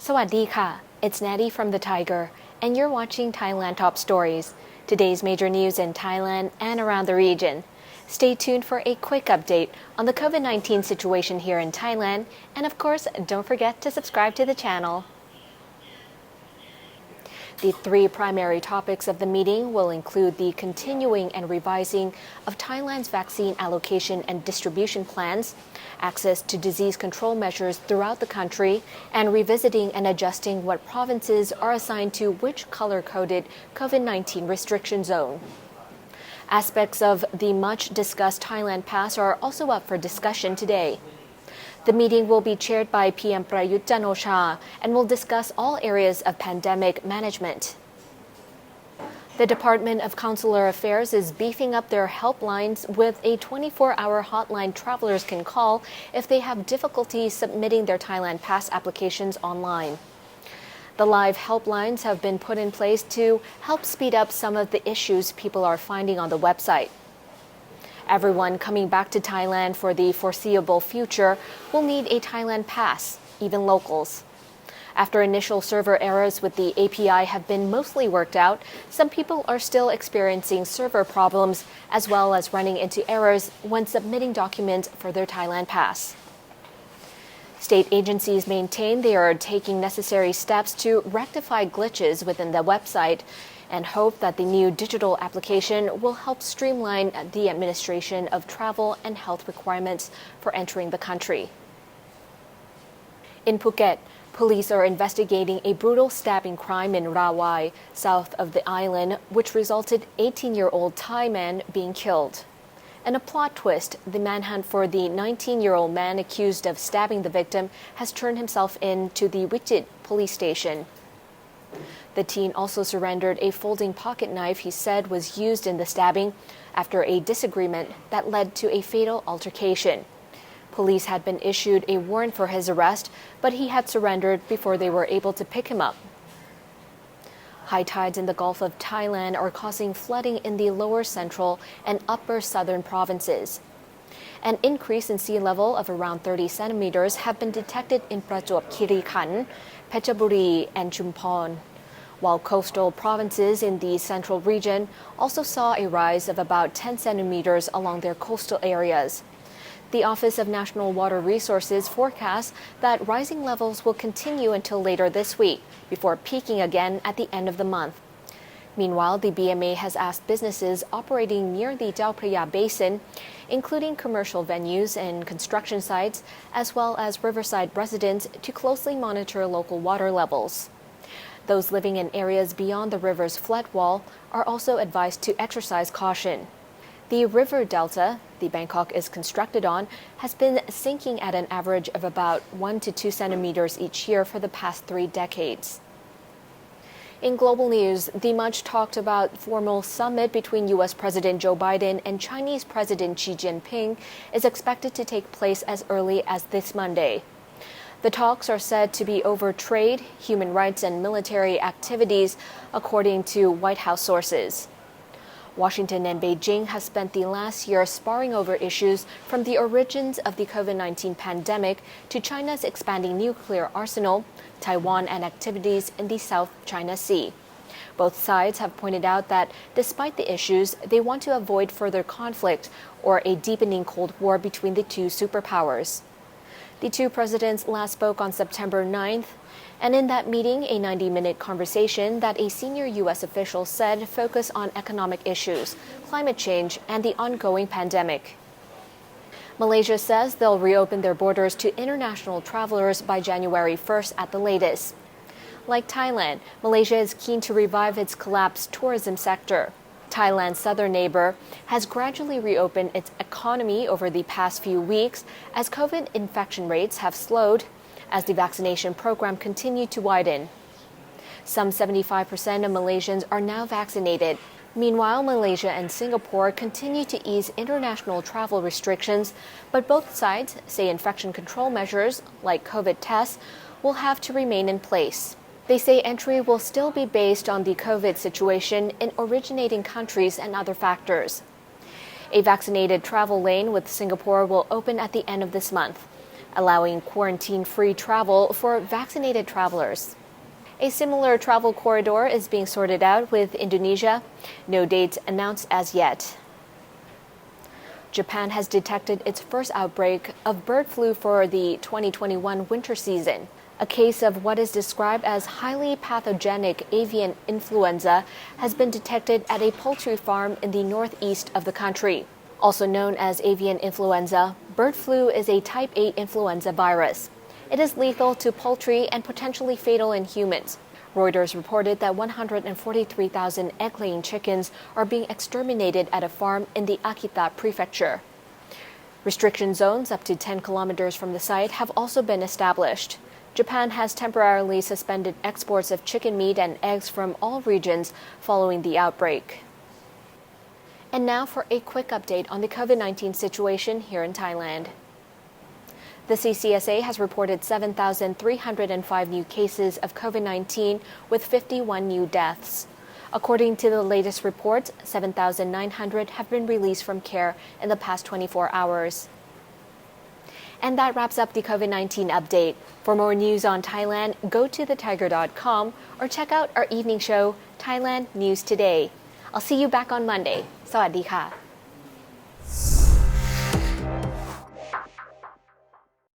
สวัสดีค่ะ It's Natty from the Thaiger, and you're watching Thailand Top Stories, today's major news in Thailand and around the region. Stay tuned for a quick update on the COVID-19 situation here in Thailand, and of course, don't forget to subscribe to the channel. The three primary topics of the meeting will include the continuing and revising of Thailand's vaccine allocation and distribution plans, access to disease control measures throughout the country, and revisiting and adjusting what provinces are assigned to which color-coded COVID-19 restriction zone. Aspects of the much-discussed Thailand Pass are also up for discussion today. The meeting will be chaired by PM Prayut Chan-o-cha and will discuss all areas of pandemic management. The Department of Consular Affairs is beefing up their helplines with a 24-hour hotline travelers can call if they have difficulty submitting their Thailand Pass applications online. The live helplines have been put in place to help speed up some of the issues people are finding on the website. Everyone coming back to Thailand for the foreseeable future will need a Thailand Pass, even locals. After initial server errors with the API have been mostly worked out, some people are still experiencing server problems as well as running into errors when submitting documents for their Thailand Pass. State agencies maintain they are taking necessary steps to rectify glitches within the website and hope that the new digital application will help streamline the administration of travel and health requirements for entering the country. In Phuket, police are investigating a brutal stabbing crime in Rawai, south of the island, which resulted 18-year-old Thai man being killed. In a plot twist, the manhunt for the 19-year-old man accused of stabbing the victim has turned himself in to the Wichit police station. The teen also surrendered a folding pocket knife he said was used in the stabbing after a disagreement that led to a fatal altercation. Police had been issued a warrant for his arrest, but he had surrendered before they were able to pick him up. High tides in the Gulf of Thailand are causing flooding in the lower central and upper southern provinces. An increase in sea level of around 30 centimeters have been detected in Prachuap Khiri Khan, Phetchaburi, and Chumphon, while coastal provinces in the central region also saw a rise of about 10 centimeters along their coastal areas. The Office of National Water Resources forecasts that rising levels will continue until later this week, before peaking again at the end of the month. Meanwhile, the BMA has asked businesses operating near the Chao Phraya Basin, including commercial venues and construction sites, as well as riverside residents, to closely monitor local water levels. Those living in areas beyond the river's flood wall are also advised to exercise caution. The river delta the Bangkok is constructed on has been sinking at an average of about 1 to 2 centimeters each year for the past 3 decades. In global news, the much talked about formal summit between U.S. President Joe Biden and Chinese President Xi Jinping is expected to take place as early as this Monday. The talks are said to be over trade, human rights, and military activities, according to White House sources. Washington and Beijing have spent the last year sparring over issues from the origins of the COVID-19 pandemic to China's expanding nuclear arsenal, Taiwan, and activities in the South China Sea. Both sides have pointed out that despite the issues, they want to avoid further conflict or a deepening Cold War between the two superpowers. The two presidents last spoke on September 9th, and in that meeting, a 90-minute conversation that a senior U.S. official said focused on economic issues, climate change, and the ongoing pandemic. Malaysia says they'll reopen their borders to international travelers by January 1st at the latest. Like Thailand, Malaysia is keen to revive its collapsed tourism sector. Thailand's southern neighbor has gradually reopened its economy over the past few weeks as COVID infection rates have slowed as the vaccination program continued to widen. Some 75% of Malaysians are now vaccinated. Meanwhile, Malaysia and Singapore continue to ease international travel restrictions, but both sides say infection control measures, like COVID tests, will have to remain in place. They say entry will still be based on the COVID situation in originating countries and other factors. A vaccinated travel lane with Singapore will open at the end of this month. allowing quarantine-free travel for vaccinated travelers. A similar travel corridor is being sorted out with Indonesia. No dates announced as yet. Japan has detected its first outbreak of bird flu for the 2021 winter season. A case of what is described as highly pathogenic avian influenza has been detected at a poultry farm in the northeast of the country. Also known as avian influenza, bird flu is a type 8 influenza virus. It is lethal to poultry and potentially fatal in humans. Reuters reported that 143,000 egg-laying chickens are being exterminated at a farm in the Akita prefecture. Restriction zones up to 10 kilometers from the site have also been established. Japan has temporarily suspended exports of chicken meat and eggs from all regions following the outbreak. And now for a quick update on the COVID-19 situation here in Thailand. The CCSA has reported 7,305 new cases of COVID-19 with 51 new deaths. According to the latest report, 7,900 have been released from care in the past 24 hours. And that wraps up the COVID-19 update. For more news on Thailand, go to thetiger.com or check out our evening show, Thailand News Today. I'll see you back on Monday. สวัสดีค่ะ